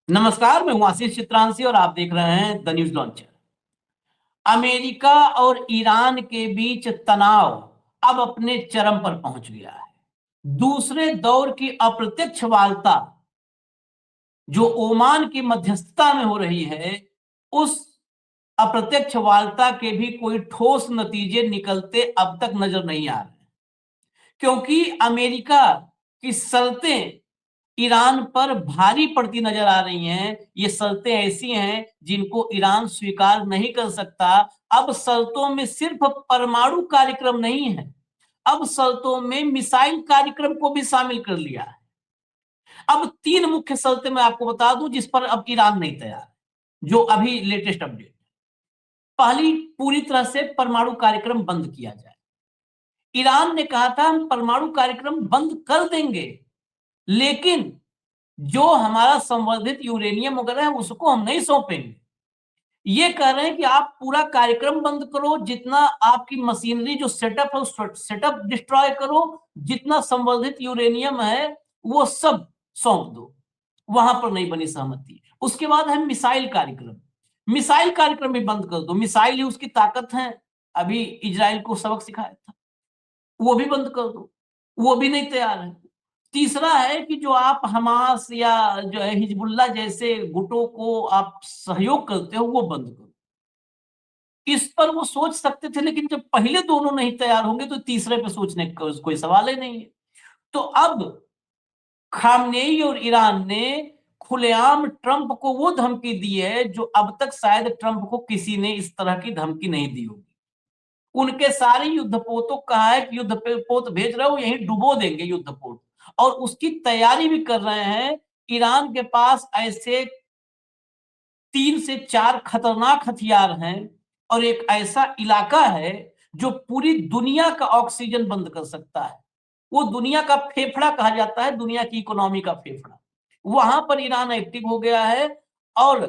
नमस्कार, मैं हूं आशीष चित्रांशी और आप देख रहे हैं द न्यूज लॉन्चर। अमेरिका और ईरान के बीच तनाव अब अपने चरम पर पहुंच गया है। दूसरे दौर की अप्रत्यक्ष वार्ता जो ओमान की मध्यस्थता में हो रही है, उस अप्रत्यक्ष वार्ता के भी कोई ठोस नतीजे निकलते अब तक नजर नहीं आ रहे, क्योंकि अमेरिका की शर्तें ईरान पर भारी पड़ती नजर आ रही हैं। ये शर्तें ऐसी हैं जिनको ईरान स्वीकार नहीं कर सकता। अब शर्तों में सिर्फ परमाणु कार्यक्रम नहीं है, अब शर्तों में मिसाइल कार्यक्रम को भी शामिल कर लिया है। अब 3 मुख्य शर्तें मैं आपको बता दूं जिस पर अब ईरान नहीं तैयार, जो अभी लेटेस्ट अपडेट। पहली, पूरी तरह से परमाणु कार्यक्रम बंद किया जाए। ईरान ने कहा था हम परमाणु कार्यक्रम बंद कर देंगे, लेकिन जो हमारा संवर्धित यूरेनियम वगैरह है उसको हम नहीं सौंपेंगे। ये कह रहे हैं कि आप पूरा कार्यक्रम बंद करो, जितना आपकी मशीनरी जो सेटअप है उस सेटअप डिस्ट्रॉय करो, जितना संवर्धित यूरेनियम है वो सब सौंप दो। वहां पर नहीं बनी सहमति। उसके बाद है मिसाइल कार्यक्रम। मिसाइल कार्यक्रम भी बंद कर दो, मिसाइल ही उसकी ताकत है। अभी इजराइल को सबक सिखाया था, वो भी बंद कर दो, वो भी नहीं तैयार है। तीसरा है कि जो आप हमास या जो है हिजबुल्ला जैसे गुटों को आप सहयोग करते हो वो बंद करो। इस पर वो सोच सकते थे, लेकिन जब पहले दोनों नहीं तैयार होंगे तो तीसरे पे सोचने का कोई सवाल ही नहीं है। तो अब खामनेई और ईरान ने खुलेआम ट्रंप को वो धमकी दी है जो अब तक शायद ट्रंप को किसी ने इस तरह की धमकी नहीं दी होगी। उनके सारे युद्धपोतों कहा है कि युद्धपोत भेज रहे हो, यहीं डुबो देंगे युद्धपोत, और उसकी तैयारी भी कर रहे हैं। ईरान के पास ऐसे 3 से 4 खतरनाक हथियार हैं और एक ऐसा इलाका है जो पूरी दुनिया का ऑक्सीजन बंद कर सकता है। वो दुनिया का फेफड़ा कहा जाता है, दुनिया की इकोनॉमी का फेफड़ा। वहां पर ईरान एक्टिव हो गया है और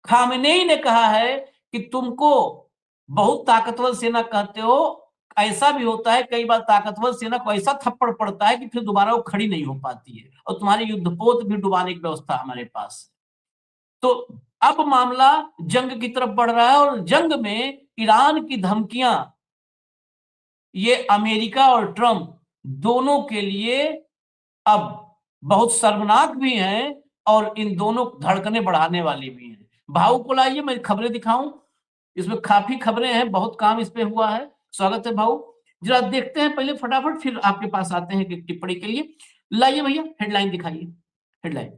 खामेनेई ने कहा है कि तुमको बहुत ताकतवर सेना कहते हो, ऐसा भी होता है कई बार ताकतवर सेना को ऐसा थप्पड़ पड़ता है कि फिर दोबारा वो खड़ी नहीं हो पाती है, और तुम्हारे युद्धपोत भी डुबाने की व्यवस्था हमारे पास है। तो अब मामला जंग की तरफ बढ़ रहा है और जंग में ईरान की धमकियां ये अमेरिका और ट्रंप दोनों के लिए अब बहुत शर्मनाक भी हैं और इन दोनों धड़कने बढ़ाने वाली भी हैं। भाव को लाइए, मैं खबरें दिखाऊं। इसमें काफी खबरें हैं, बहुत काम इस पे हुआ है। स्वागत है भाऊ। जरा देखते हैं पहले फटाफट, फिर आपके पास आते हैं कि टिप्पणी के लिए। लाइए भैया, हेडलाइन दिखाइए। हेडलाइन,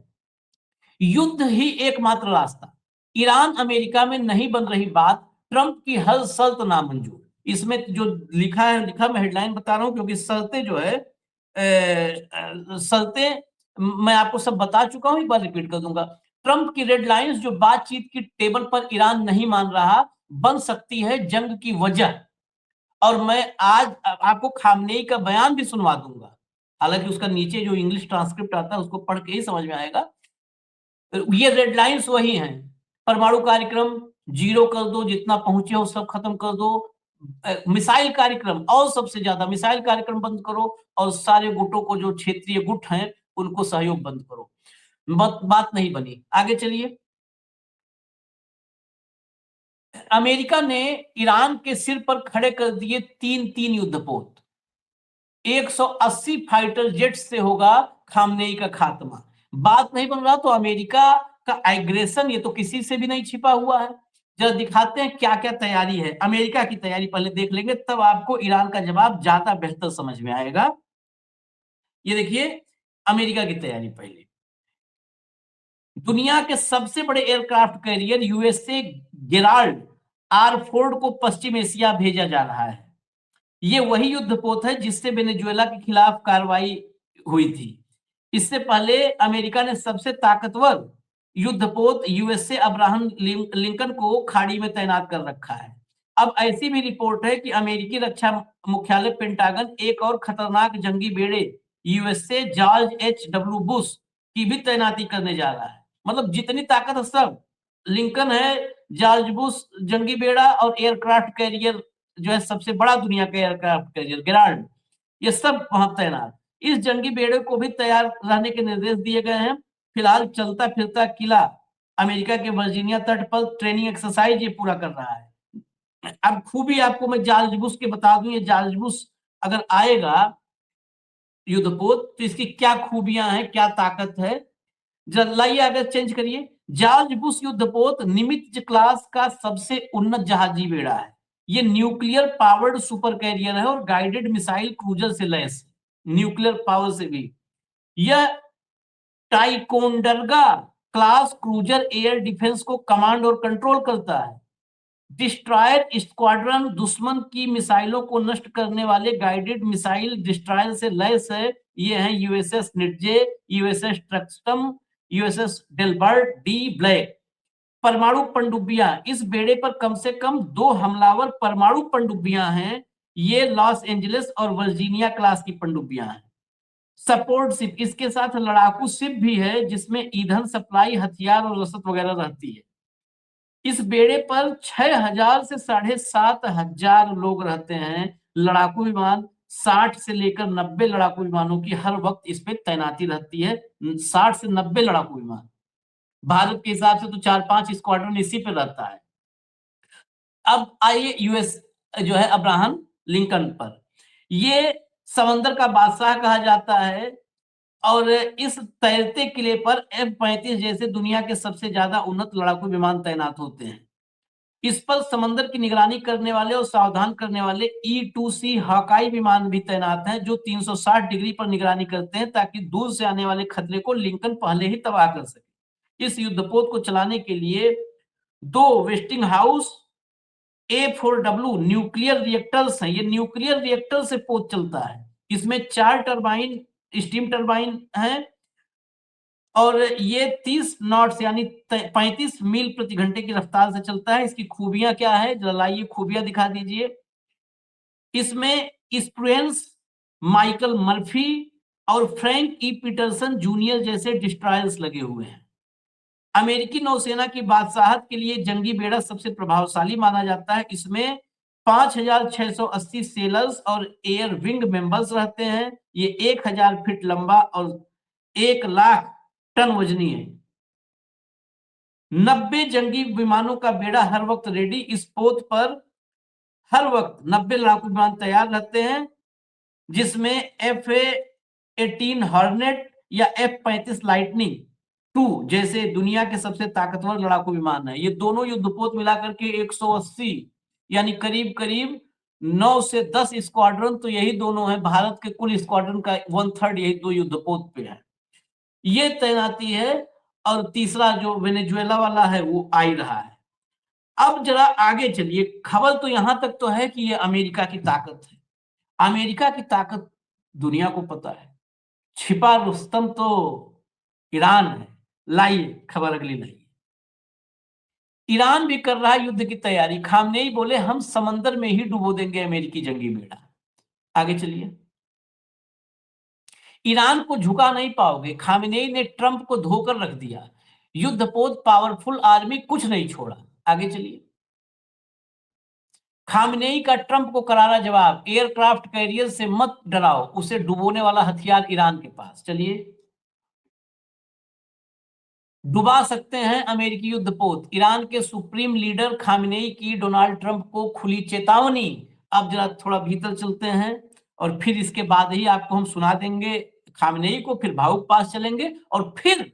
युद्ध ही एकमात्र रास्ता, ईरान अमेरिका में नहीं बन रही बात, ट्रंप की हर शर्त नामंजूर। इसमें जो लिखा मैं हेडलाइन बता रहा हूं क्योंकि शर्तें जो है शर्तें मैं आपको सब बता चुका हूं, एक बार रिपीट कर दूंगा। ट्रंप की रेड लाइंस जो बातचीत की टेबल पर ईरान नहीं मान रहा, बन सकती है जंग की वजह। और मैं आज आपको खामनेई का बयान भी सुनवा दूंगा, हालांकि उसका नीचे जो इंग्लिश ट्रांसक्रिप्ट आता है उसको पढ़ के ही समझ में आएगा। ये रेड लाइंस वही हैं। परमाणु कार्यक्रम जीरो कर दो, जितना पहुंचे हो सब खत्म कर दो। मिसाइल कार्यक्रम और सबसे ज्यादा मिसाइल कार्यक्रम बंद करो, और सारे गुटों को जो क्षेत्रीय गुट हैं उनको सहयोग बंद करो। बात नहीं बनी। आगे चलिए। अमेरिका ने ईरान के सिर पर खड़े कर दिए 3-3 युद्धपोत। 180 फाइटर जेट से होगा खामनेई का खात्मा। बात नहीं बन रहा तो अमेरिका का एग्रेशन ये तो किसी से भी नहीं छिपा हुआ है। जरा दिखाते हैं क्या क्या तैयारी है। अमेरिका की तैयारी पहले देख लेंगे, तब आपको ईरान का जवाब ज्यादा बेहतर समझ में आएगा। ये देखिए अमेरिका की तैयारी पहले। दुनिया के सबसे बड़े aircraft carrier USA Gerald R Ford को पश्चिम एशिया भेजा जा रहा है। ये वही युद्धपोत है जिससे वेनेजुएला के खिलाफ कार्रवाई हुई थी। इससे पहले अमेरिका ने सबसे ताकतवर युद्धपोत यूएसए अब्राहम लिंकन को खाड़ी में तैनात कर रखा है। अब ऐसी भी रिपोर्ट है कि अमेरिकी रक्षा मुख्यालय पेंटागन एक और खतरनाक जंगी बेड़े यूएसए जॉर्ज H.W. बुश की भी तैनाती करने जा रहा है। मतलब जितनी ताकत है सब, लिंकन है, जॉर्ज बुश जंगी बेड़ा और एयरक्राफ्ट कैरियर जो है सबसे बड़ा दुनिया का एयरक्राफ्ट कैरियर गेराल्ड, ये सब वहां तैनात। इस जंगी बेड़े को भी तैयार रहने के निर्देश दिए गए हैं। फिलहाल चलता फिरता किला अमेरिका के वर्जीनिया तट पर ट्रेनिंग एक्सरसाइज ये पूरा कर रहा है। अब खूबी आपको मैं जॉर्ज बुश के बता दूं, ये जॉर्ज बुश अगर आएगा युद्धपोत तो इसकी क्या खूबियां हैं, क्या ताकत है, लाइए अगर चेंज करिए। जॉर्ज बुश युद्धपोत निमित्ज क्लास का सबसे उन्नत जहाजी बेड़ा है। ये न्यूक्लियर पावर्ड सुपर कैरियर है और गाइडेड मिसाइल क्रूजर से लैस, न्यूक्लियर पावर से भी। यह टाइकोंडरगा क्लास क्रूजर एयर डिफेंस को कमांड और कंट्रोल करता है। डिस्ट्रॉयर स्क्वाड्रन दुश्मन की मिसाइलों को नष्ट करने वाले गाइडेड मिसाइल डिस्ट्रॉयर से लैस है। ये हैं USS Nitze, USS Truxtun, USS Delbert D Black. परमाणु पनडुब्बियां, इस बेड़े पर कम से कम 2 हमलावर परमाणु पनडुब्बियां हैं। ये लॉस एंजलिस और वर्जीनिया क्लास की पनडुब्बियां हैं। सपोर्ट शिप, इसके साथ लड़ाकू शिप भी है जिसमें ईंधन सप्लाई, हथियार और रसद वगैरह रहती है। इस बेड़े पर 6000 से 7500 लोग रहते हैं। लड़ाकू विमान 60 से लेकर 90 लड़ाकू विमानों की हर वक्त इस पे तैनाती रहती है। 60 से 90 लड़ाकू विमान, भारत के हिसाब से तो 4-5 स्क्वाड्रन इसी पे रहता है। अब आइए यूएस जो है अब्राहम लिंकन पर। ये समंदर का बादशाह कहा जाता है और इस तैरते किले पर F-35 जैसे दुनिया के सबसे ज्यादा उन्नत लड़ाकू विमान तैनात होते हैं। इस पर समंदर की निगरानी करने वाले और सावधान करने वाले E-2C हॉकाई विमान भी तैनात हैं जो 360 डिग्री पर निगरानी करते हैं ताकि दूर से आने वाले खतरे को लिंकन पहले ही तबाह कर सके। इस युद्धपोत को चलाने के लिए 2 wasting house A4W nuclear reactors हैं। ये न्यूक्लियर रिएक्टर से पोत चलता है। इसमें 4 टरबाइन, स्टीम टरबाइन हैं और ये 30 नॉट्स यानी 35 मील प्रति घंटे की रफ्तार से चलता है। इसकी खूबियां क्या है, जलाइए खूबियां दिखा दीजिए। इसमें स्प्रुएंस, माइकल मर्फी और फ्रैंक ई पीटरसन जूनियर जैसे डिस्ट्रॉयर्स लगे हुए हैं। अमेरिकी नौसेना की बादशाहत के लिए जंगी बेड़ा सबसे प्रभावशाली माना जाता है। इसमें 5680 सेलर्स और एयर विंग मेंबर्स रहते हैं। ये 1000 फीट लंबा और 1 लाख टन वजनी है। 90 जंगी विमानों का बेड़ा हर वक्त रेडी। इस पोत पर हर वक्त 90 लड़ाकू विमान तैयार रहते हैं जिसमें F-18 हॉर्नेट या F-35 लाइटनिंग 2 जैसे दुनिया के सबसे ताकतवर लड़ाकू विमान है। ये दोनों युद्धपोत मिलाकर के 180 यानी करीब करीब 9 से 10 स्क्वाड्रन तो यही दोनों है। भारत के कुल स्क्वाड्रन का 1/3 यही 2 युद्धपोत पे है। ये तैनाती है और तीसरा जो वेनेजुएला वाला है वो आ ही रहा है। अब जरा आगे चलिए, खबर तो यहां तक तो है कि ये अमेरिका की ताकत है। अमेरिका की ताकत दुनिया को पता है। छिपा रुस्तम तो ईरान है। लाइए खबर अगली लाइए। ईरान भी कर रहा है युद्ध की तैयारी। खामनेई बोले हम समंदर में ही डुबो देंगे अमेरिकी जंगी बेड़ा। आगे चलिए। ईरान को झुका नहीं पाओगे, खामनेई ने ट्रंप को धोकर रख दिया। युद्धपोत पावरफुल आर्मी कुछ नहीं छोड़ा। आगे चलिए। खामनेई का ट्रंप को करारा जवाब, एयरक्राफ्ट कैरियर से मत डराओ, उसे डुबोने वाला हथियार ईरान के पास। चलिए। डुबा सकते हैं अमेरिकी युद्धपोत, ईरान के सुप्रीम लीडर खामनेई की डोनाल्ड ट्रंप को खुली चेतावनी। अब जरा थोड़ा भीतर चलते हैं और फिर इसके बाद ही आपको हम सुना देंगे खामनेई को, फिर भावुक पास चलेंगे और फिर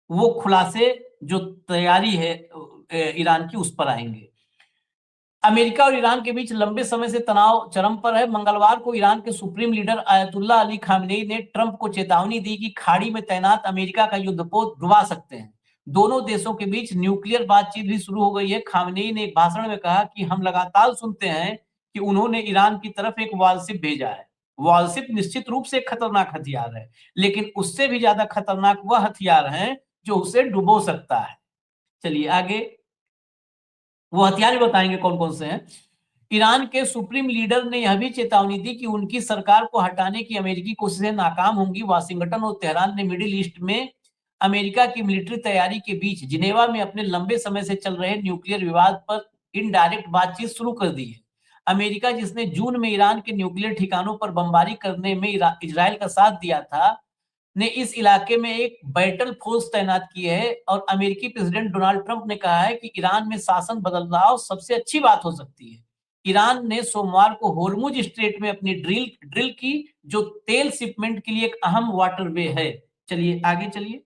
वो खुलासे जो तैयारी है ईरान की उस पर आएंगे। अमेरिका और ईरान के बीच लंबे समय से तनाव चरम पर है। मंगलवार को ईरान के supreme leader ayatollah Ali Khamenei ने ट्रंप को चेतावनी दी कि खाड़ी में तैनात अमेरिका का युद्धपोत डुबा सकते हैं। दोनों देशों के बीच न्यूक्लियर बातचीत भी शुरू हो गई है। खामनेई ने एक भाषण में कहा कि हम लगातार सुनते हैं कि उन्होंने ईरान की तरफ एक वॉरशिप भेजा है। वॉरशिप निश्चित रूप से खतरनाक हथियार है, लेकिन उससे भी ज्यादा खतरनाक वह हथियार है जो उसे डुबो सकता है। चलिए आगे, वो हथियार भी बताएंगे कौन कौन से हैं। ईरान के सुप्रीम लीडर ने यह भी चेतावनी दी कि उनकी सरकार को हटाने की अमेरिकी कोशिशें नाकाम होंगी। वाशिंगटन और तेहरान ने मिडिल ईस्ट में अमेरिका की मिलिट्री तैयारी के बीच जिनेवा में अपने लंबे समय से चल रहे न्यूक्लियर विवाद पर इनडायरेक्ट बातचीत शुरू कर दी है। अमेरिका, जिसने जून में ईरान के न्यूक्लियर ठिकानों पर बमबारी करने में इजराइल का साथ दिया था, ने इस इलाके में एक बैटल फोर्स तैनात की है और अमेरिकी प्रेसिडेंट डोनाल्ड ट्रंप ने कहा है कि ईरान में शासन बदलाव सबसे अच्छी बात हो सकती है। ईरान ने सोमवार को होर्मुज स्ट्रेट में अपनी ड्रिल की, जो तेल शिपमेंट के लिए एक अहम वाटरवे है। चलिए आगे चलिए।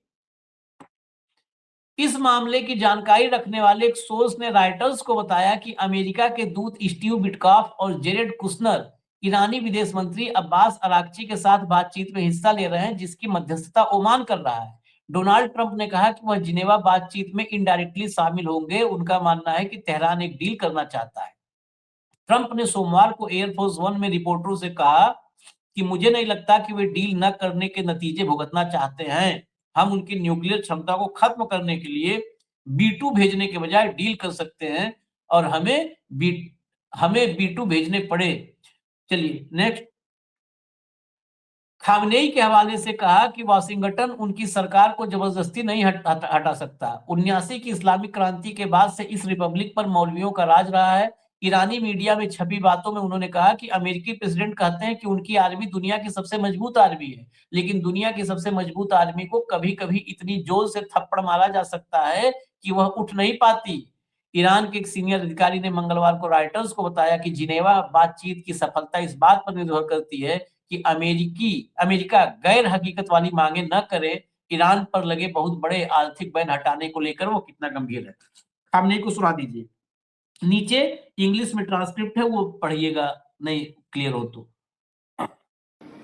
इस मामले की जानकारी रखने वाले एक सोर्स ने रॉयटर्स को बताया कि अमेरिका के दूत स्टीव विटकॉफ और जेरेड कुशनर ईरानी विदेश मंत्री अब्बास अरागची के साथ बातचीत में हिस्सा ले रहे हैं, जिसकी मध्यस्थता ओमान कर रहा है। डोनाल्ड ट्रंप ने कहा कि वह जिनेवा बातचीत में इनडायरेक्टली शामिल होंगे। उनका मानना है कि तेहरान एक डील करना चाहता है। ट्रंप ने सोमवार को एयरफोर्स वन में रिपोर्टरों से कहा कि मुझे नहीं लगता कि वे डील न करने के नतीजे भुगतना चाहते हैं। हम उनकी न्यूक्लियर क्षमता को खत्म करने के लिए B2 भेजने के बजाय डील कर सकते हैं और हमें B2 भेजने पड़े। चलिए नेक्स्ट। खामनेई के हवाले से कहा कि वाशिंगटन उनकी सरकार को जबरदस्ती नहीं हटा सकता। 79 की इस्लामिक क्रांति के बाद से इस रिपब्लिक पर मौलवियों का राज रहा है। ईरानी मीडिया में छपी बातों में उन्होंने कहा कि अमेरिकी प्रेसिडेंट कहते हैं कि उनकी आर्मी दुनिया की सबसे मजबूत आर्मी है, लेकिन दुनिया की सबसे मजबूत आर्मी को कभी-कभी इतनी जोर से थप्पड़ मारा जा सकता है कि वह उठ नहीं पाती। ईरान के एक सीनियर अधिकारी ने मंगलवार को रॉयटर्स को बताया कि जिनेवा बातचीत की सफलता इस बात पर निर्भर करती है कि अमेरिका गैर हकीकत वाली मांगे न करे। ईरान पर लगे बहुत बड़े आर्थिक बैन हटाने को लेकर वो कितना गंभीर है। खामनेई को सुना दीजिए। नीचे इंग्लिश में ट्रांसक्रिप्ट है, वो पढ़िएगा नहीं क्लियर हो तो।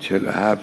47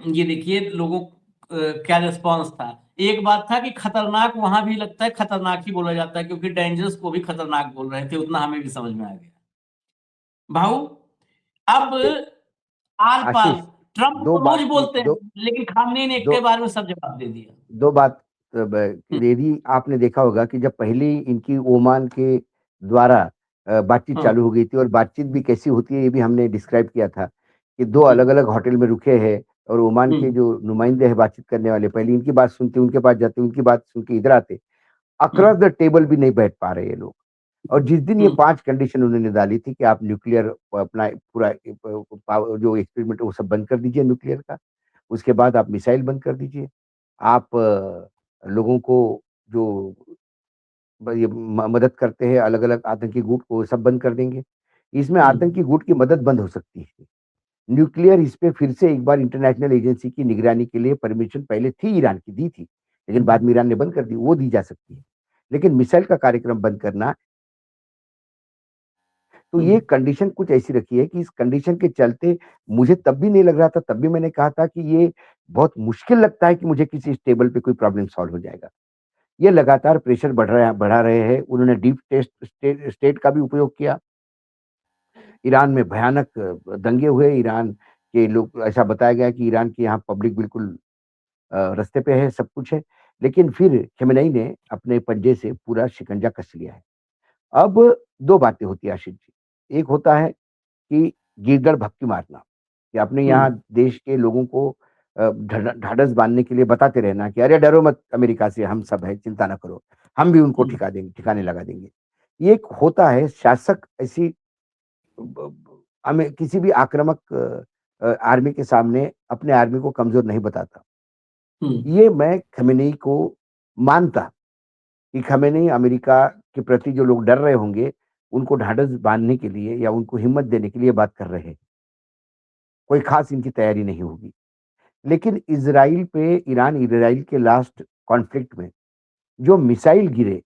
ये देखिए लोगों क्या रिस्पांस था। एक बात था कि खतरनाक वहां भी लगता है खतरनाक ही बोला जाता है, क्योंकि डेंजरस को भी खतरनाक बोल रहे थे, उतना हमें भी समझ में आ गया। भाऊ अब आर पार आशीष, ट्रंप दो तो बात रोज बोलते हैं, दो लेकिन खामनेई ने एक दो बार में सब जवाब दे दिया। दो बात यदि आपने देखा होगा कि जब पहली इनकी ओमान के द्वारा बातचीत चालू हो गई थी, और बातचीत भी कैसी होती है ये भी हमने डिस्क्राइब किया था कि दो अलग-अलग होटल में रुके हैं और ओमान के जो नुमाइंदे हैं बातचीत करने वाले, पहले इनकी बात सुनते, उनके पास जाते, उनकी बात सुन के इधर आते, अक्रॉस द टेबल भी नहीं बैठ पा रहे ये लोग। और जिस दिन ये 5 कंडीशन उन्होंने डाली थी कि आप न्यूक्लियर अपना पूरा पावर जो एक्सपेरिमेंट वो सब बंद कर दीजिए न्यूक्लियर का, उसके बाद आप मिसाइल बंद कर दीजिए, आप लोगों को जो ये मदद करते हैं अलग-अलग आतंकी गुट को सब बंद कर देंगे। इसमें आतंकी गुट की मदद बंद हो सकती है। न्यूक्लियर इस पे फिर से एक बार इंटरनेशनल एजेंसी की निगरानी के लिए परमिशन पहले थी, ईरान की दी थी, लेकिन बाद में ईरान ने बंद कर दी, वो दी जा सकती है। लेकिन मिसाइल का कार्यक्रम बंद करना, तो ये कंडीशन कुछ ऐसी रखी है कि इस कंडीशन के चलते मुझे तब भी नहीं लग रहा था, तब भी मैंने कहा था कि ये बहुत मुश्किल लगता है कि मुझे किसी इस टेबल पे कोई प्रॉब्लम सॉल्व हो जाएगा। ये लगातार प्रेशर बढ़ा रहे हैं। उन्होंने डीप स्टेट का भी उपयोग किया। ईरान में भयानक दंगे हुए। ईरान के लोग, ऐसा बताया गया कि ईरान के यहाँ पब्लिक बिल्कुल रास्ते पे है, सब कुछ है। लेकिन फिर खमेनेई ने अपने पंजे से पूरा शिकंजा कस लिया है। अब 2 बातें होती हैं आशीष जी। एक होता है कि गिरदड़ भपकी मारना, कि अपने यहाँ देश के लोगों को ढाढ़स बांधने के लिए बताते रहना कि अरे डरो मत, अमेरिका से हम सब है, चिंता ना करो, हम भी उनको ठिकाने लगा देंगे। ये एक होता है शासक ऐसी हमें किसी भी आक्रामक आर्मी के सामने अपने आर्मी को कमजोर नहीं बताता। ये मैं खमेनी को मानता कि खमेनी अमेरिका के प्रति जो लोग डर रहे होंगे, उनको ढाढ़स बांधने के लिए या उनको हिम्मत देने के लिए बात कर रहे हैं। कोई खास इनकी तैयारी नहीं होगी। लेकिन इज़राइल पे ईरान इज़राइल के लास्ट कॉन्फ्लिक्ट में जो मिसाइल गिरे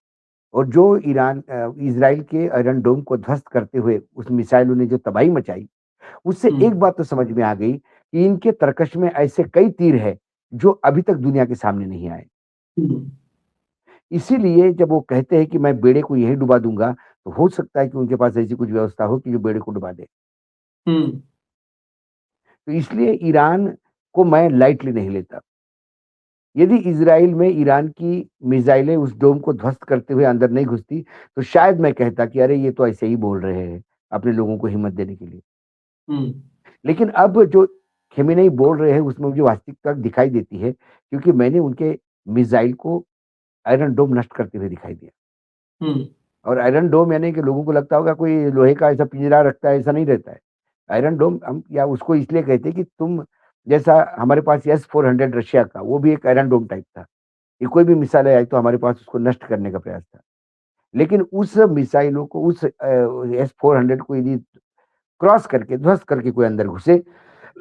और जो इज़राइल के आयरन डोम को ध्वस्त करते हुए उस मिसाइलों ने जो तबाही मचाई, उससे एक बात तो समझ में आ गई कि इनके तरकश में ऐसे कई तीर हैं, जो अभी तक दुनिया के सामने नहीं आए। इसीलिए जब वो कहते हैं कि मैं बेड़े को यहीं डुबा दूँगा, तो हो सकता है कि उनके पास ऐसी कुछ व्यवस्था हो कि जो बेड़े को डुबा दे। तो इसलिए ईरान को मैं लाइटली नहीं लेता। यदि इज़राइल में ईरान की मिसाइलें उस डोम को ध्वस्त करते हुए अंदर नहीं घुसती, तो शायद मैं कहता कि अरे ये तो ऐसे ही बोल रहे हैं, अपने लोगों को हिम्मत देने के लिए। लेकिन अब जो खमेनी बोल रहे हैं उसमें मुझे वास्तविकता दिखाई देती है, क्योंकि मैंने उनके मिसाइल को आयरन डोम नष्ट करते हुए दिखाई दिया। और आयरन डोम यानी कि लोगों को लगता होगा कोई लोहे का ऐसा पिंजरा रखता है, ऐसा नहीं रहता है। आयरन डोम हम या उसको इसलिए कहते हैं कि तुम जैसा हमारे पास S-400 रशिया का, वो भी एक आयरन डोम टाइप था। ये कोई भी मिसाइल आई तो हमारे पास उसको नष्ट करने का प्रयास था। लेकिन उस मिसाइलों को उस S-400 को यदि क्रॉस करके ध्वस्त करके कोई अंदर घुसे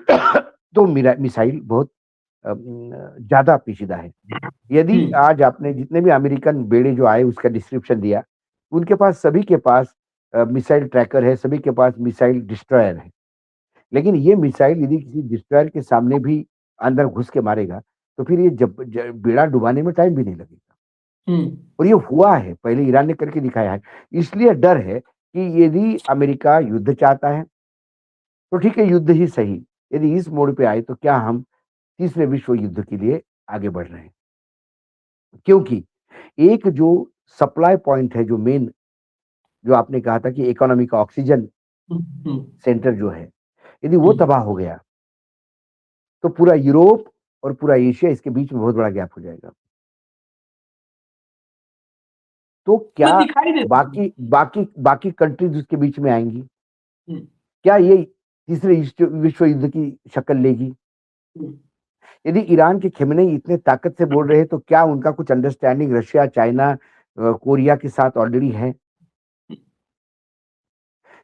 तो मिसाइल बहुत ज़्यादा पेचीदा है। यदि आज आपने जितने भी अमेरिकन बेड़े जो आए उसका डिस्क्रिप्शन दिया, उनके पास सभी के पास मिसाइल ट्रैकर है, सभी के पास मिसाइल डिस्ट्रॉयर है। लेकिन ये मिसाइल यदि किसी डिस्ट्रॉयर के सामने भी अंदर घुस के मारेगा, तो फिर ये बेड़ा डुबाने में टाइम भी नहीं लगेगा। और ये हुआ है, पहले ईरान ने करके दिखाया है। इसलिए डर है कि यदि अमेरिका युद्ध चाहता है, तो ठीक है युद्ध ही सही। यदि इस मोड़ पे आए तो क्या हम तीसरे विश्व युद्ध के लिए आगे बढ़ रहे हैं? क्योंकि एक जो सप्लाई पॉइंट है, जो मेन जो आपने कहा था कि इकोनॉमी का ऑक्सीजन सेंटर जो है, यदि वो तबाह हो गया, तो पूरा यूरोप और पूरा एशिया इसके बीच में बहुत बड़ा गैप हो जाएगा। तो क्या बाकी कंट्रीज उसके बीच में आएंगी? क्या ये तीसरे विश्व युद्ध की शक्ल लेगी? यदि ईरान के खमेनी इतने ताकत से बोल रहे हैं, तो क्या उनका कुछ अंडरस्टैंडिंग रशिया, चाइना, कोरिया के साथ ऑलरेडी है?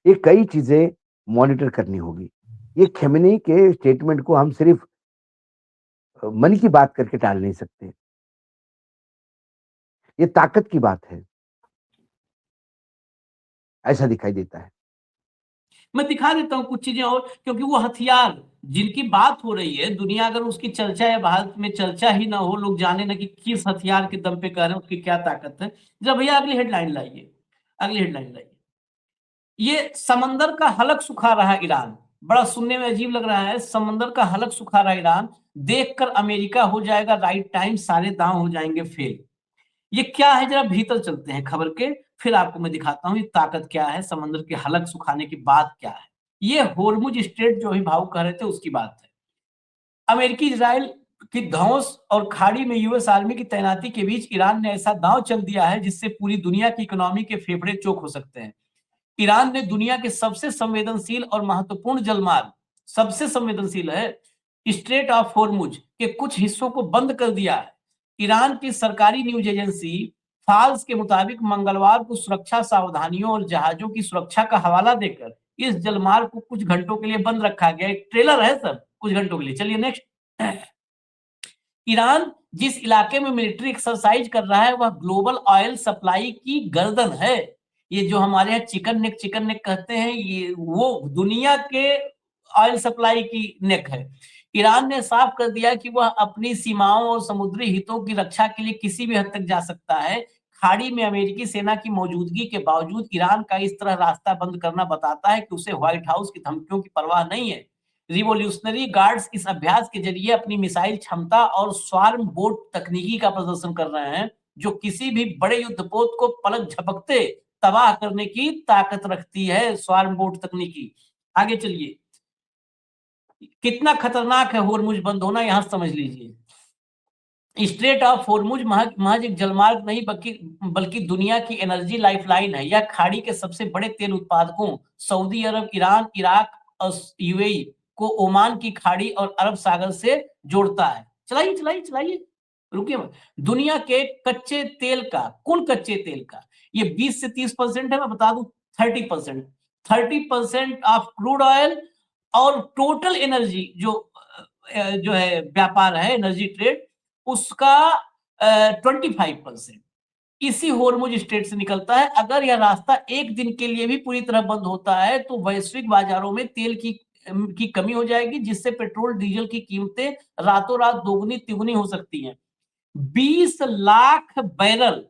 ये कई चीजें मॉनिटर करनी होगी। ये खमेनी के स्टेटमेंट को हम सिर्फ मन की बात करके टाल नहीं सकते। ये ताकत की बात है, ऐसा दिखाई देता है। मैं दिखा देता हूं कुछ चीजें और, क्योंकि वो हथियार जिनकी बात हो रही है, दुनिया अगर उसकी चर्चा या भारत में चर्चा ही ना हो, लोग जाने ना कि किस हथियार के दम पे कह रहे हैं, उसकी क्या ताकत है। जब भैया अगली हेडलाइन लाइए, अगली हेडलाइन लाइए। ये समंदर का हलक सुखा रहा ईरान, बड़ा सुनने में अजीब लग रहा है। समंदर का हलक सुखा रहा ईरान, देखकर अमेरिका हो जाएगा राइट टाइम, सारे दांव हो जाएंगे फेल। ये क्या है, जरा भीतर चलते हैं खबर के, फिर आपको मैं दिखाता हूं ये ताकत क्या है, समंदर के हलक सुखाने की बात क्या है। ये होर्मुज स्ट्रेट जो अभिभावक कह रहे थे उसकी बात है। अमेरिकी इजराइल की धौंस और खाड़ी में यूएस आर्मी की तैनाती के बीच ईरान ने ऐसा दांव चल दिया है जिससे पूरी दुनिया की इकोनॉमी के फेफड़े चोक हो सकते हैं। ईरान ने दुनिया के सबसे संवेदनशील और महत्वपूर्ण जलमार्ग, सबसे संवेदनशील है, स्ट्रेट ऑफ होर्मुज के कुछ हिस्सों को बंद कर दिया है। ईरान की सरकारी न्यूज एजेंसी फाल्स के मुताबिक मंगलवार को सुरक्षा सावधानियों और जहाजों की सुरक्षा का हवाला देकर इस जलमार्ग को कुछ घंटों के लिए बंद रखा गया। एक ट्रेलर है सर, कुछ घंटों के लिए। चलिए नेक्स्ट। ईरान जिस इलाके में मिलिट्री एक्सरसाइज कर रहा है वह ग्लोबल ऑयल सप्लाई की गर्दन है। ये जो हमारे यहाँ चिकन नेक कहते हैं, ये वो दुनिया के ऑयल सप्लाई की नेक है। ईरान ने साफ कर दिया कि वह अपनी सीमाओं और समुद्री हितों की रक्षा के लिए किसी भी हद तक जा सकता है। खाड़ी में अमेरिकी सेना की मौजूदगी के बावजूद ईरान का इस तरह रास्ता बंद करना बताता है कि उसे व्हाइट हाउस की धमकियों की परवाह नहीं है। रिवोल्यूशनरी गार्ड्स इस अभ्यास के जरिए अपनी मिसाइल क्षमता और स्वार्म बोट तकनीकी का प्रदर्शन कर रहे हैं, जो किसी भी बड़े युद्धपोत को पलक झपकते तबाह करने की ताकत रखती है। स्वार्म बोट तकनीकी। आगे चलिए। कितना खतरनाक है होर्मुज बंद होना, यहां समझ लीजिए। स्ट्रेट ऑफ होर्मुज महज एक जलमार्ग नहीं बल्कि दुनिया की एनर्जी लाइफलाइन है। यह खाड़ी के सबसे बड़े तेल उत्पादकों सऊदी अरब, ईरान, इराक और यूएई को ओमान की खाड़ी और अरब सागर से जोड़ता है। चलाइए चलाइए चलाइए, रुकिए मत। दुनिया के कच्चे तेल का, कुल कच्चे तेल का ये 20 से 30% है, मैं बता दूं 30%। 30% ऑफ क्रूड ऑयल और टोटल एनर्जी जो है व्यापार है, एनर्जी ट्रेड, उसका 25% इसी होर्मुज स्ट्रेट से निकलता है। अगर यह रास्ता एक दिन के लिए भी पूरी तरह बंद होता है तो वैश्विक बाजारों में तेल की कमी हो जाएगी, जिससे पेट्रोल डीजल की कीमतें रातों रात दोगुनी तिगुनी हो सकती हैं। 20 लाख बैरल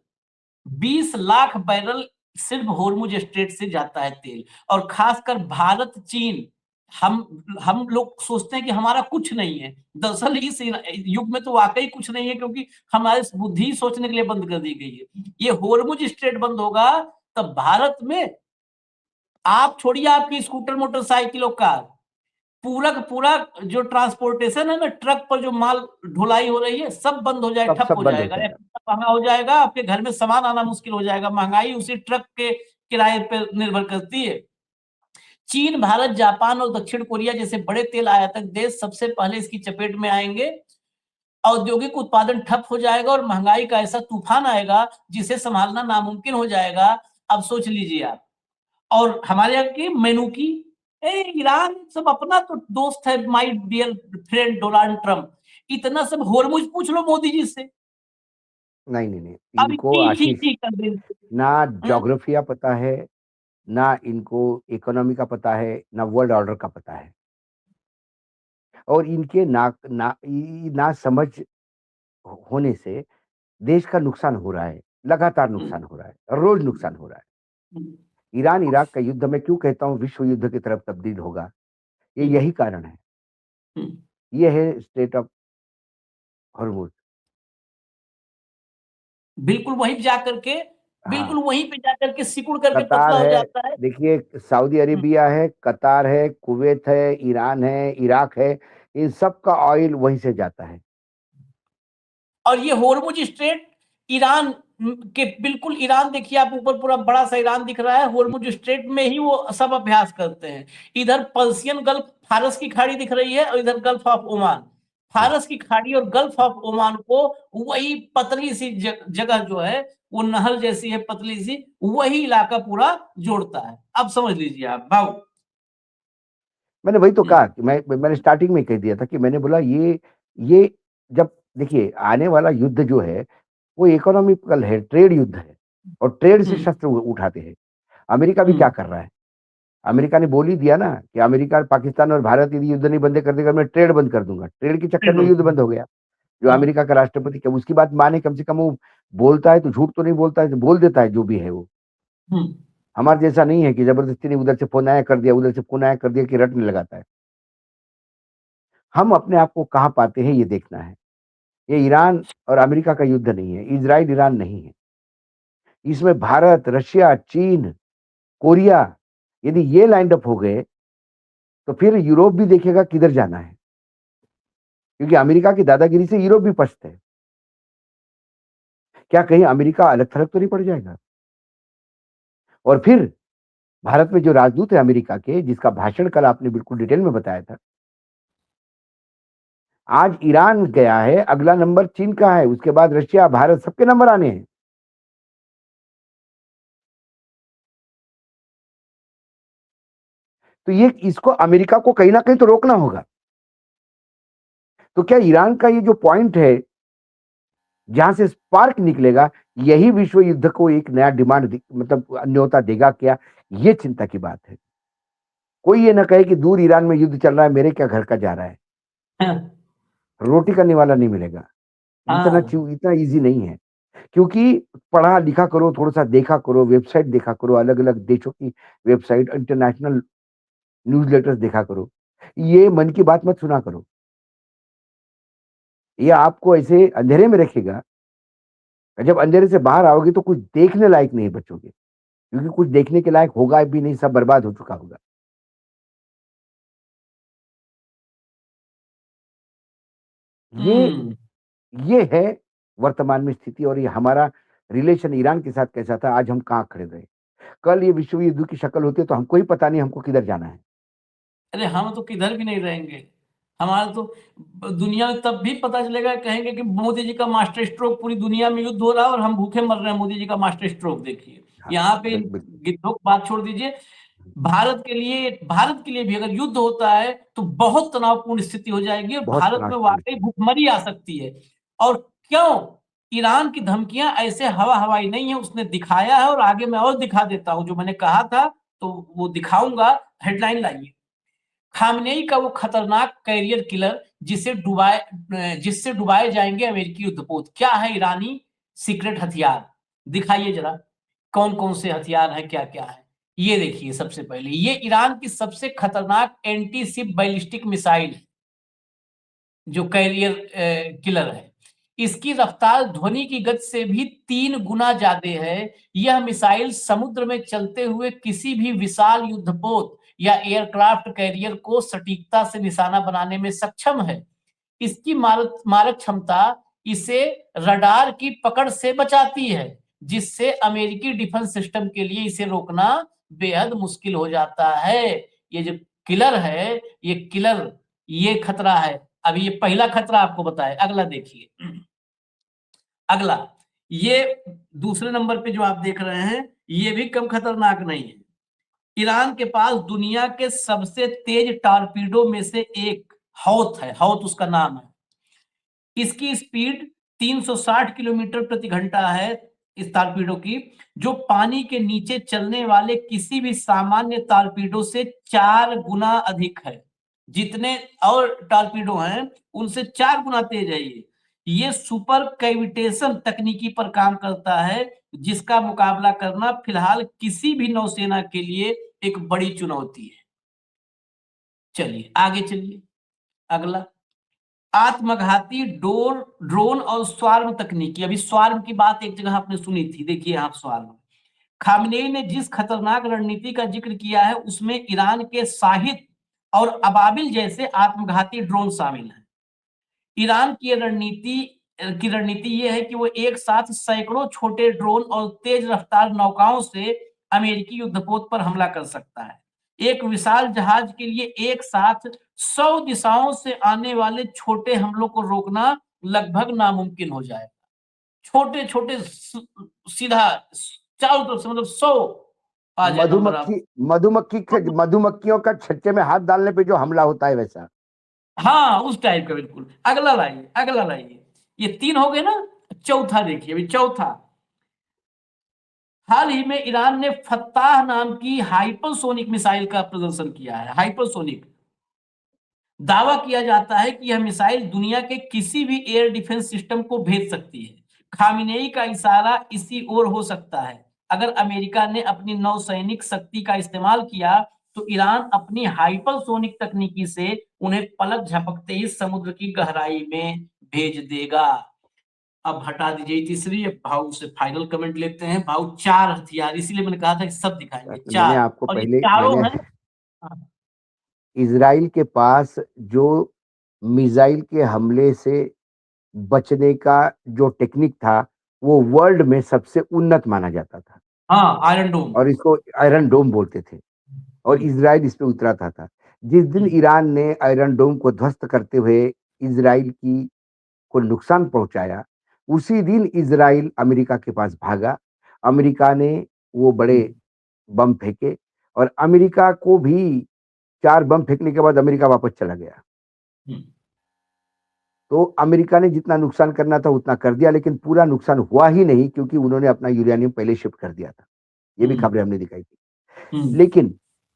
20 लाख बैरल सिर्फ होर्मुज स्ट्रेट से जाता है तेल। और खासकर भारत, चीन, हम लोग सोचते हैं कि हमारा कुछ नहीं है। दरअसल इस युग में तो वाकई कुछ नहीं है, क्योंकि हमारी बुद्धि सोचने के लिए बंद कर दी गई है। ये होर्मुज स्ट्रेट बंद होगा तब भारत में, आप छोड़िए आपकी स्कूटर, मोटरसाइकिल और कार, पूरा का पूरा जो ट्रांसपोर्टेशन है ना, ट्रक पर जो माल ढुलाई हो रही है, सब बंद हो जाए, ठप सब हो बंद हो जाएगा, जाएगा। महंगा हो जाएगा, आपके घर में सामान आना मुश्किल हो जाएगा। महंगाई उसी ट्रक के किराए पर निर्भर करती है। चीन, भारत, जापान और दक्षिण कोरिया जैसे बड़े तेल आयातक देश सबसे पहले इसकी चपेट में आएंगे। औद्योगिक उत्पादन ठप हो जाएगा और महंगाई का ऐसा तूफान आएगा जिसे संभालना नामुमकिन हो जाएगा। अब सोच लीजिए आप। और हमारे यहाँ की मेनूकी, ईरान सब अपना तो दोस्त है, my dear friend Donald Trump, इतना सब होर्मुज पूछ लो मोदी जी से। नहीं नहीं नहीं, अब इनको ची आशीष कर देंगे। ना ज्योग्राफिया पता है, ना इनको इकोनॉमी का पता है, ना वर्ल्ड ऑर्डर का पता है। और इनके ना समझ होने से देश का नुकसान हो रहा है, लगातार नुकसान हो रहा है, रोज नुकसान हो रहा है। ईरान इराक का युद्ध मैं क्यों कहता हूँ विश्व युद्ध की तरफ तब्दील होगा, ये यही कारण है। ये है स्टेट ऑफ हॉर्मुज। बिल्कुल वहीं जाकर के, हाँ, बिल्कुल वहीं पे जाकर के सिकुड़ करके कतार पतला हो है, जाता है। देखिए सऊदी अरेबिया है, कतार है, कुवैत है, ईरान है, इराक है, इन सब का ऑयल वहीं से जाता है। और ये होर्मुज स्ट्रेट ईरान के बिल्कुल, ईरान देखिए आप, ऊपर पूरा बड़ा सा ईरान दिख रहा है, होर्मुज स्ट्रेट में ही वो सब अभ्यास करते हैं। इधर पर्शियन गल्फ, फारस की खाड़ी दिख रही है, और इधर गल्फ ऑफ ओमान। फारस की खाड़ी और गल्फ ऑफ ओमान को वही पतली सी जगह जो है, वो नहर जैसी है पतली सी, वही इलाका पूरा जोड़ता है। अब समझ लीजिए आप भाव। मैंने वही तो कहा कि मैंने स्टार्टिंग में कह दिया था कि मैंने बोला ये जब देखिए आने वाला युद्ध जो है वो इकोनॉमिकल है, ट्रेड युद्ध है, और ट्रेड से शस्त्र उठाते हैं। अमेरिका भी क्या कर रहा है? अमेरिका ने बोल ही दिया ना कि अमेरिका, पाकिस्तान और भारत यदि युद्ध नहीं बंद कर देगा मैं ट्रेड बंद कर दूंगा। ट्रेड के चक्कर में युद्ध बंद हो गया। जो हाँ। अमेरिका का राष्ट्रपति क्या उसकी बात माने, कम से कम वो बोलता है तो झूठ तो नहीं बोलता है, तो बोल देता है जो भी है वो। हमारे जैसा नहीं है कि जबरदस्ती नहीं, उधर से फोन आया कर दिया, उधर से फोन आया कर दिया, कि रटने लगाता है। हम अपने आप को कहाँ पाते हैं ये देखना है। ये ईरान और अमेरिका का युद्ध नहीं है, इजराइल ईरान नहीं है। इसमें भारत, रशिया, चीन, कोरिया, यदि ये लाइंड अप हो गए तो फिर यूरोप भी देखेगा किधर जाना है, क्योंकि अमेरिका की दादागिरी से यूरोप भी पछता है। क्या कहीं अमेरिका अलग थलग तो नहीं पड़ जाएगा? और फिर भारत में जो राजदूत है अमेरिका के, जिसका भाषण कल आपने बिल्कुल डिटेल में बताया था, आज ईरान गया है, अगला नंबर चीन का है, उसके बाद रशिया, भारत, सबके नंबर आने हैं। तो ये इसको अमेरिका को कहीं ना कहीं तो रोकना होगा। तो क्या ईरान का ये जो पॉइंट है जहां से स्पार्क निकलेगा, यही विश्व युद्ध को एक नया डिमांड मतलब न्योता देगा क्या? ये चिंता की बात है। कोई ये ना कहे कि दूर ईरान में युद्ध चल रहा है, मेरे क्या घर का जा रहा है। रोटी करने वाला नहीं मिलेगा। इतना इजी नहीं है, क्योंकि पढ़ा लिखा करो, थोड़ा सा देखा करो, वेबसाइट देखा करो, अलग अलग देशों की वेबसाइट, इंटरनेशनल न्यूज़लेटर्स देखा करो। ये मन की बात मत सुना करो, ये आपको ऐसे अंधेरे में रखेगा। जब अंधेरे से बाहर आओगे तो कुछ देखने लायक नहीं बचोगे, क्योंकि कुछ देखने के लायक होगा भी नहीं, सब बर्बाद हो चुका होगा। ये हम्म ये है वर्तमान में स्थिति। और ये हमारा रिलेशन ईरान के साथ कैसा था, आज हम कहाँ खड़े रहे। कल ये विश्व युद्ध की शक्ल होती है तो हमको ही पता नहीं हमको किधर जाना है। अरे हम तो किधर भी नहीं रहेंगे। हमारा तो दुनिया में तब भी पता चलेगा, कहेंगे कि मोदी जी का मास्टर स्ट्रोक, पूरी दुनिया में युद्ध हो रहा है और हम भूखे मर रहे हैं, मोदी जी का मास्टर स्ट्रोक देखिए। हाँ, यहाँ पे बिल्कुल। गिद्धों की बात छोड़ दीजिए, भारत के लिए भी अगर युद्ध होता है तो बहुत तनावपूर्ण स्थिति हो जाएगी और बहुत भारत में तनावपूर्ण वाकई भूखमरी आ सकती है। और क्यों? ईरान की धमकियां ऐसे हवा हवाई नहीं है, उसने दिखाया है। और आगे मैं और दिखा देता हूं, जो मैंने कहा था तो वो दिखाऊंगा। हेडलाइन लाइए। खामनेई का वो खतरनाक कैरियर किलर जिससे डुबाए जाएंगे अमेरिकी युद्धपोत। क्या है ईरानी सीक्रेट हथियार? दिखाइए जरा, कौन कौन से हथियार हैं, क्या क्या है। ये देखिए, सबसे पहले ये ईरान की सबसे खतरनाक एंटी शिप बैलिस्टिक मिसाइल है, जो कैरियर किलर है। इसकी रफ्तार ध्वनि की गति से भी 3 गुना ज्यादा है। यह मिसाइल समुद्र में चलते हुए किसी भी विशाल युद्धपोत या एयरक्राफ्ट कैरियर को सटीकता से निशाना बनाने में सक्षम है। इसकी मारक क्षमता इसे रडार की पकड़ से बचाती है, जिससे अमेरिकी डिफेंस सिस्टम के लिए इसे रोकना बेहद मुश्किल हो जाता है। ये जो किलर है, ये खतरा है। अभी ये पहला खतरा आपको बताया, अगला देखिए। अगला, ये दूसरे नंबर पे जो आप देख रहे हैं, ये भी कम खतरनाक नहीं है। ईरान के पास दुनिया के सबसे तेज टॉर्पीडो में से एक हौत है, हौत उसका नाम है। इसकी स्पीड 360 किलोमीटर प्रति घंटा है इस टॉर्पीडो की, जो पानी के नीचे चलने वाले किसी भी सामान्य टॉर्पीडो से 4 गुना अधिक है। जितने और टॉर्पीडो हैं उनसे 4 गुना तेज है ये सुपर कैविटेशन तकनीकी पर काम करता है, जिसका मुकाबला करना फिलहाल किसी भी नौसेना के लिए एक बड़ी चुनौती है। चलिए आगे चलिए। अगला, आत्मघाती ड्रोन और स्वार्म तकनीकी। अभी स्वार्म की बात एक जगह आपने सुनी थी, देखिए आप स्वार्म। खामनेई ने जिस खतरनाक रणनीति का जिक्र किया है उसमें ईरान के शाहिद और अबाबिल जैसे आत्मघाती ड्रोन शामिल हैं। ईरान की रणनीति ये है कि वो एक साथ सैकड़ों छोटे ड्रोन और तेज रफ्तार नौकाओं से अमेरिकी युद्धपोत पर हमला कर सकता है। एक विशाल जहाज के लिए एक साथ 100 दिशाओं से आने वाले छोटे हमलों को रोकना लगभग नामुमकिन हो जाएगा। छोटे छोटे सीधा चारों तरफ से, मतलब 100 आ जाए नंबर आप। मधुमक्खियों का छत्ते में हाथ डालने पे जो हमला होता है वैसा। हाँ, उस टाइप का बिल्कुल। अगला लाइए, अगला लाइए। ये 3 हो गए ना। चौथा देखिए, अभी चौथा। हाल ही में ईरान ने फत्ताह नाम की हाइपरसोनिक मिसाइल का प्रदर्शन किया है। हाइपरसोनिक, दावा किया जाता है कि यह मिसाइल दुनिया के किसी भी एयर डिफेंस सिस्टम को भेद सकती है। खामिनेई का इशारा इसी ओर हो सकता है। अगर अमेरिका ने अपनी नौसैनिक शक्ति का इस्तेमाल किया तो ईरान अपनी हाइपरसोनिक तकनीकी से उन्हें पलक झपकते ही समुद्र की गहराई में भेज देगा। अब हटा दीजिए तीसरी, अब भाव से फाइनल कमेंट लेते हैं। भाव 4 हथियार, इसीलिए मैंने कहा था कि सब दिखाएंगे। मैंने 4, आपको और ये पहले चारों मैंने हैं। हाँ, इजराइल के पास जो मिसाइल के हमले से बचने का जो टेक्निक था वो वर्ल्ड में सबसे उन्नत माना जाता था हाँ, आयरन डोम। और इसको आयरन डोम बोलते थे और हम्म, इजराइल इस पे उतरा था। जिस दिन हम्म, ईरान ने आयरन डोम को ध्वस्त करते हुए इजराइल की को नुकसान पहुंचाया, उसी दिन इजराइल अमेरिका के पास भागा। अमेरिका ने वो बड़े हम्म, बम फेंके और अमेरिका को भी 4 बम फेंकने के बाद अमेरिका वापस चला गया। हम्म, तो अमेरिका ने जितना नुकसान करना था उतना कर दिया, लेकिन पूरा नुकसान हुआ ही नहीं क्योंकि उन्होंने अपना यूरेनियम पहले शिफ्ट कर दिया था। ये भी हम्म, खबरें हमने दिखाई थी। हम्म, लेकिन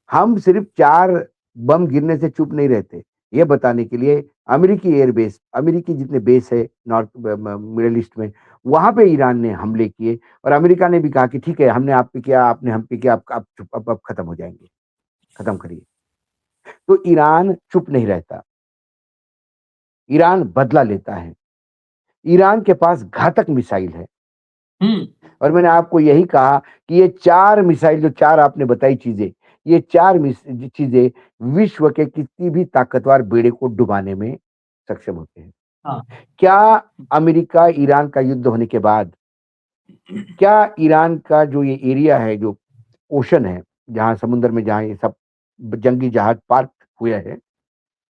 हम सिर्फ 4 बम गिरने से चुप नहीं रहते। ये बताने के लिए अमेरिकी एयरबेस, अमेरिकी जितने बेस है नॉर्थ मिडिल ईस्ट में, वहां पे ईरान ने हमले किए और अमेरिका ने भी कहा कि ठीक है, हमने आप पे किया, आपने हम पे किया, अब खत्म हो जाएंगे, खत्म करिए। तो ईरान चुप नहीं रहता, ईरान बदला लेता है। ईरान के पास घातक मिसाइल है हम्म, और मैंने आपको यही कहा कि ये 4 मिसाइल, जो 4 आपने बताई चीजें, ये 4 चीजें विश्व के किसी भी ताकतवर बेड़े को डुबाने में सक्षम होते हैं। हाँ। क्या अमेरिका ईरान का युद्ध होने के बाद क्या ईरान का जो ये एरिया है, जो ओशन है, जहां समुद्र में जहां ये सब जंगी जहाज पार्क हुए हैं,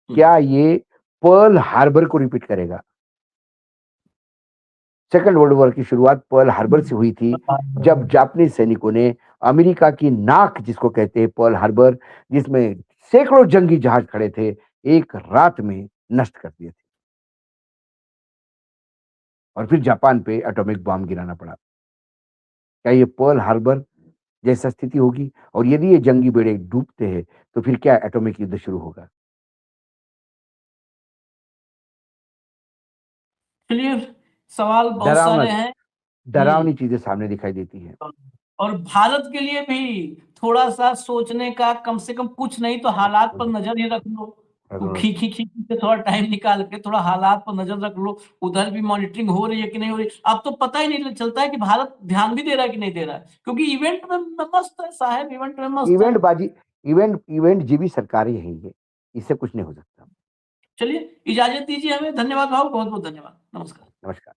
क्या ये पर्ल हार्बर को रिपीट करेगा? सेकंड वर्ल्ड वॉर की शुरुआत पर्ल हार्बर से हुई थी, जब जापानी सैनिकों ने अमेरिका की नाक, जिसको कहते हैं पर्ल हार्बर, जिसमें सैकड़ों जंगी जहाज खड़े थे, एक रात में नष्ट कर दिए थे और फिर जापान पे एटॉमिक बॉम्ब गिराना पड़ा। क्या ये पर्ल हार्बर जैसा स्थिति होगी? और यदि ये जंगी बेड़े डूबते हैं तो फिर क्या एटॉमिक युद्ध शुरू होगा? चलिए, सवाल बहुत डरावना सारे हैं। डरावनी चीजें सामने दिखाई देती हैं। और भारत के लिए भी थोड़ा सा सोचने का, कम से कम कुछ नहीं तो हालात पर नजर ही रख लो। तो खी खी खी से थोड़ा टाइम निकाल के थोड़ा हालात पर नजर रख लो, उधर भी मॉनिटरिंग हो रही है कि नहीं हो रही। अब तो पता ही नहीं चलता है कि भारत ध्यान भी दे रहा है कि नहीं दे रहा है, क्योंकि इवेंट में मस्त है साहब, इवेंट में मस्त है। इवेंट जीवी सरकारें हैं ये, इससे कुछ नहीं हो सकता। चलिए, इजाजत दीजिए हमें। धन्यवाद भाव, बहुत बहुत धन्यवाद। नमस्कार। नमस्कार।